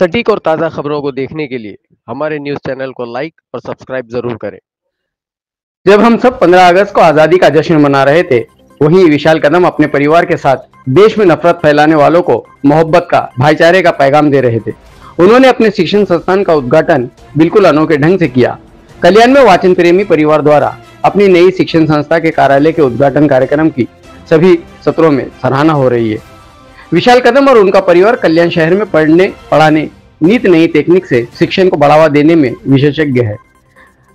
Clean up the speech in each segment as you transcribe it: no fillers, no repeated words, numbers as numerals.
सटीक और ताज़ा खबरों को देखने के लिए हमारे न्यूज़ चैनल को लाइक और सब्सक्राइब जरूर करें। जब हम सब 15 अगस्त को आजादी का जश्न मना रहे थे, वहीं विशाल कदम अपने परिवार के साथ देश में नफरत फैलाने वालों को मोहब्बत का, भाईचारे का पैगाम दे रहे थे। उन्होंने अपने शिक्षण संस्थान का उद्घाटन बिल्कुल अनोखे ढंग से किया। कल्याण में वाचन प्रेमी परिवार द्वारा अपनी नई शिक्षण संस्था के कार्यालय के उद्घाटन कार्यक्रम की सभी सत्रों में सराहना हो रही है। विशाल कदम और उनका परिवार कल्याण शहर में पढ़ाने नित नई तकनीक से शिक्षण को बढ़ावा देने में विशेषज्ञ है।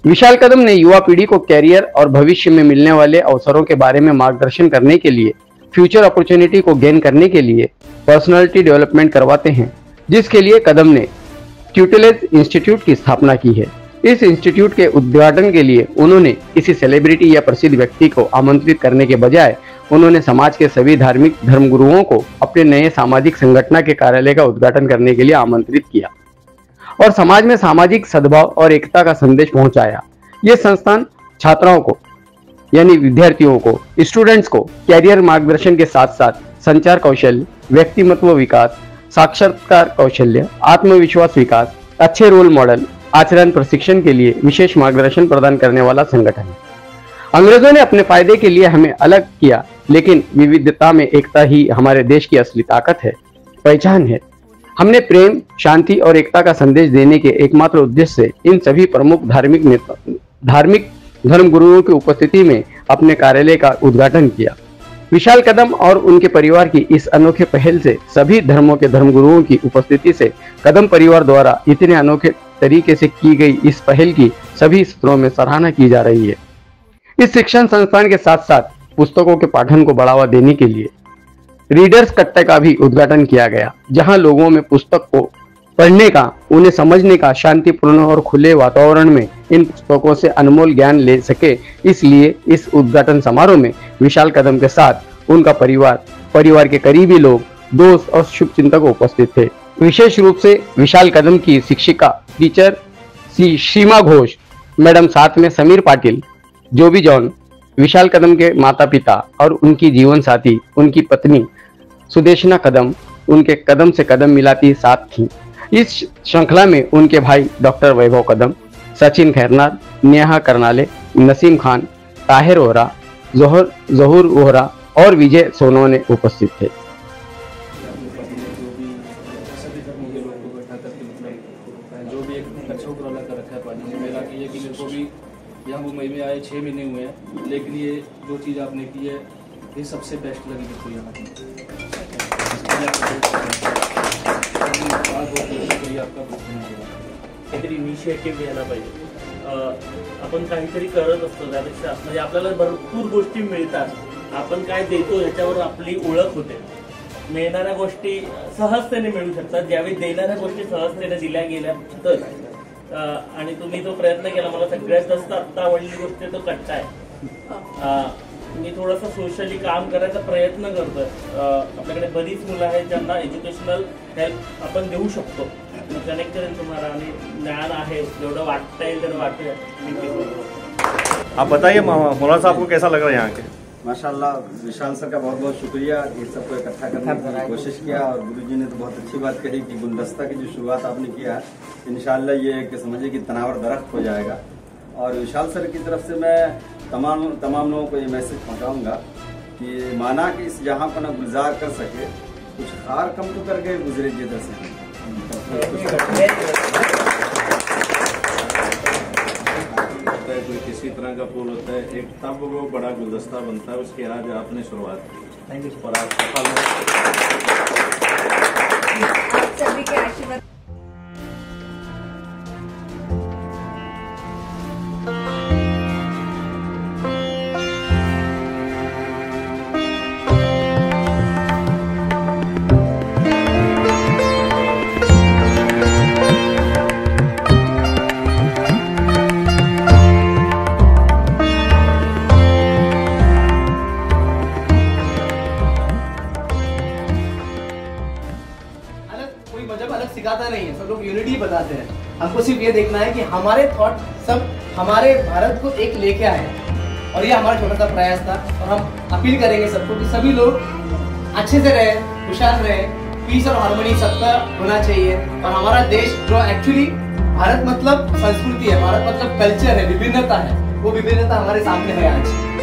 विशाल कदम ने युवा पीढ़ी को कैरियर और भविष्य में मिलने वाले अवसरों के बारे में मार्गदर्शन करने के लिए, फ्यूचर अपॉर्चुनिटी को गेन करने के लिए पर्सनालिटी डेवलपमेंट करवाते हैं, जिसके लिए कदम ने ट्यूटलेज इंस्टीट्यूट की स्थापना की है। इस इंस्टीट्यूट के उद्घाटन के लिए उन्होंने किसी सेलिब्रिटी या प्रसिद्ध व्यक्ति को आमंत्रित करने के बजाय उन्होंने समाज के सभी धार्मिक धर्मगुरुओं को अपने नए सामाजिक संगठन के कार्यालय का उद्घाटन करने के लिए आमंत्रित किया और समाज में सामाजिक सद्भाव और एकता का संदेश पहुंचाया। ये संस्थान छात्राओं को यानी विद्यार्थियों को, स्टूडेंट्स को कैरियर मार्गदर्शन के साथ साथ संचार कौशल, व्यक्तिमत्व विकास, साक्षात्कार कौशल्य, आत्मविश्वास विकास, अच्छे रोल मॉडल, आचरण प्रशिक्षण के लिए विशेष मार्गदर्शन प्रदान करने वाला संगठन है। अंग्रेजों ने अपने फायदे के लिए हमें अलग किया, लेकिन विविधता में एकता ही हमारे देश की असली ताकत है, पहचान है। हमने प्रेम, शांति और एकता का संदेश देने के एकमात्र उद्देश्य से इन सभी प्रमुख धार्मिक धर्मगुरुओं की उपस्थिति में अपने कार्यालय का उद्घाटन किया। विशाल कदम और उनके परिवार की इस अनोखे पहल से सभी धर्मों के धर्मगुरुओं की उपस्थिति से कदम परिवार द्वारा इतने अनोखे तरीके से की गई इस पहल की सभी स्तरों में सराहना की जा रही है। इस शिक्षण संस्थान के साथ साथ पुस्तकों के पाठन को बढ़ावा देने के लिए रीडर्स कट्टे का भी उद्घाटन किया गया, जहां लोगों में पुस्तक को पढ़ने का, उन्हें समझने का शांतिपूर्ण और खुले वातावरण में इन पुस्तकों से अनमोल ज्ञान ले सके। इसलिए इस उद्घाटन समारोह में विशाल कदम के साथ उनका परिवार के करीबी लोग, दोस्त और शुभचिंतक उपस्थित थे। विशेष रूप से विशाल कदम की शिक्षिका टीचर सीमा घोष मैडम, साथ में समीर पाटिल, जोबी जॉन, विशाल कदम के माता पिता और उनकी जीवन साथी, उनकी पत्नी सुदेशना कदम, उनके कदम से कदम मिलाती साथ थी। इस श्रृंखला में उनके भाई डॉक्टर वैभव कदम, सचिन खैरनार, नेहा करनाले, नसीम खान, ताहिर वोहरा, जहूर वोहरा और विजय सोनोने उपस्थित थे। जो भी एक अच्छा उपराला कर रखा है पार्टी ने, मेरा कि ये कि मेरे को भी यहाँ मुंबई में आए 6 महीने हुए हैं, लेकिन ये जो चीज़ आपने की है ये सबसे बेस्ट लगी मेरे को यहाँ की। आपका काहीतरी इनिशिएटिव्ह घ्यायला पाहिजे। आपण काहीतरी करत असतो, त्यापेक्षा म्हणजे आपल्याला भरपूर गोष्टी मिळतात, आपण काय देतो ह्याच्यावर आपली ओळख होते। मिळणाऱ्या गोष्टी सहजतेने मिळू शकतात, ज्यावेळी देणाऱ्या गोष्टी सहजतेने दिल्या गेल्या तर। आणि तुम्ही जो प्रयत्न केला, मला सगळ्यात जास्त आत्ता आवडली गोष्ट तो कट्टा आहे। मी थोडंसं सोशली काम करायचा प्रयत्न करतोय। आपल्याकडे बरीच मुलं आहेत ज्यांना एज्युकेशनल हेल्प आपण देऊ शकतो। मी कनेक्ट करेन तुम्हाला, आणि ज्ञान आहे जेवढं वाटता येईल तेवढं वाटूया। आप बताइए मौलाना साहब को कैसा लग रहा है यहाँ के? माशाल्लाह, विशाल सर का बहुत बहुत शुक्रिया। ये सबको इकट्ठा करने की कोशिश किया और गुरुजी ने तो बहुत अच्छी बात कही कि गुलदस्ता की जो शुरुआत आपने किया, इंशाल्लाह ये कि समझिए कि तनावर दरख्त हो जाएगा। और विशाल सर की तरफ से मैं तमाम लोगों को ये मैसेज पहुंचाऊंगा कि माना कि इस जहां पर न गुलजार कर सके, कुछ खार कम तो कर गए गुजरे जिधर से। कोई किसी तरह का फूल होता है, एक तब वो बड़ा गुलदस्ता बनता है, उसकी आज आपने शुरुआत की। Thank you. और आप सभी के आशीर्वाद। सिखाता नहीं है, सब लोग यूनिटी बताते हैं। हमको सिर्फ ये देखना है कि हमारे थॉट सब हमारे भारत को एक लेके आए, और ये हमारा छोटा सा प्रयास था। और हम अपील करेंगे सबको कि सभी लोग अच्छे से रहे, खुशहाल रहे, पीस और हार्मनी सबका होना चाहिए। और हमारा देश जो एक्चुअली भारत मतलब संस्कृति है, भारत मतलब कल्चर है, विभिन्नता है, वो विभिन्नता हमारे सामने है आज।